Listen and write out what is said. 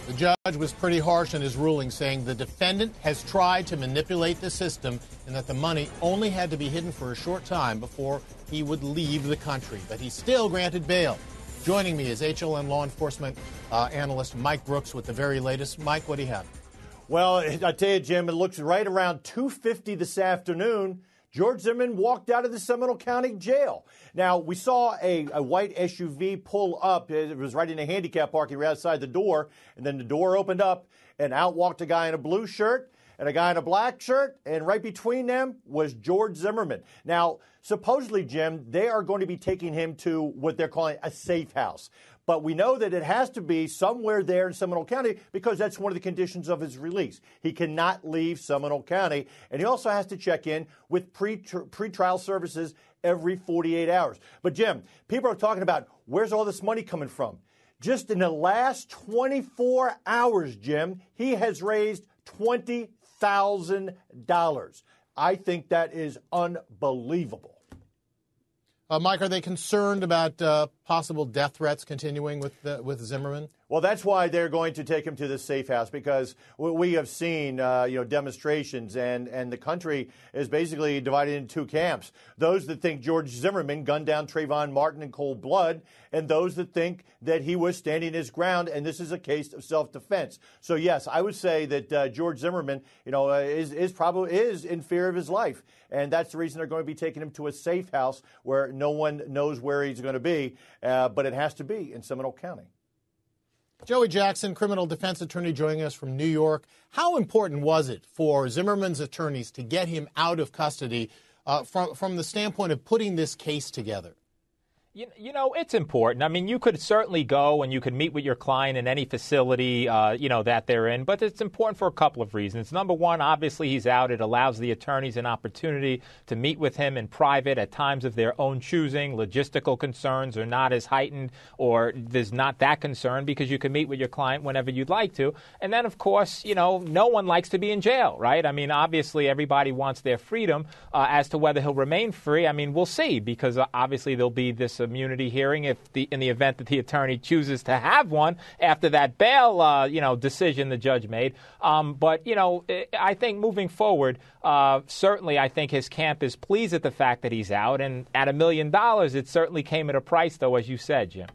The judge was pretty harsh in his ruling, saying the defendant has tried to manipulate the system and that the money only had to be hidden for a short time before he would leave the country. But he still granted bail. Joining me is HLN law enforcement analyst Mike Brooks with the very latest. Mike, what do you have? Well, I tell you, Jim, it looks right around 2:50 this afternoon. George Zimmerman walked out of the Seminole County Jail. Now, we saw a white SUV pull up. It was right in a handicap parking right outside the door. And then the door opened up, and out walked a guy in a blue shirt and a guy in a black shirt. And right between them was George Zimmerman. Now, supposedly, Jim, they are going to be taking him to what they're calling a safe house. But we know that it has to be somewhere there in Seminole County because that's one of the conditions of his release. He cannot leave Seminole County, and he also has to check in with pretrial services every 48 hours. But, Jim, people are talking about where's all this money coming from? Just in the last 24 hours, Jim, he has raised $20,000. I think that is unbelievable. Mike, are they concerned about possible death threats continuing with Zimmerman? Well, that's why they're going to take him to the safe house, because we have seen, demonstrations, and the country is basically divided into two camps. Those that think George Zimmerman gunned down Trayvon Martin in cold blood, and those that think that he was standing his ground, and this is a case of self-defense. So, yes, I would say that George Zimmerman, is probably in fear of his life, and that's the reason they're going to be taking him to a safe house where no one knows where he's going to be, but it has to be in Seminole County. Joey Jackson, criminal defense attorney, joining us from New York. How important was it for Zimmerman's attorneys to get him out of custody from the standpoint of putting this case together? It's important. I mean, you could certainly go and you could meet with your client in any facility, that they're in. But it's important for a couple of reasons. Number one, obviously, he's out. It allows the attorneys an opportunity to meet with him in private at times of their own choosing. Logistical concerns are not as heightened, or there's not that concern because you can meet with your client whenever you'd like to. And then, of course, no one likes to be in jail, right? I mean, obviously, everybody wants their freedom. As to whether he'll remain free, I mean, we'll see, because obviously there'll be this immunity hearing in the event that the attorney chooses to have one after that bail decision the judge made. But I think moving forward, certainly I think his camp is pleased at the fact that he's out, and at $1 million, it certainly came at a price, though, as you said, Jim.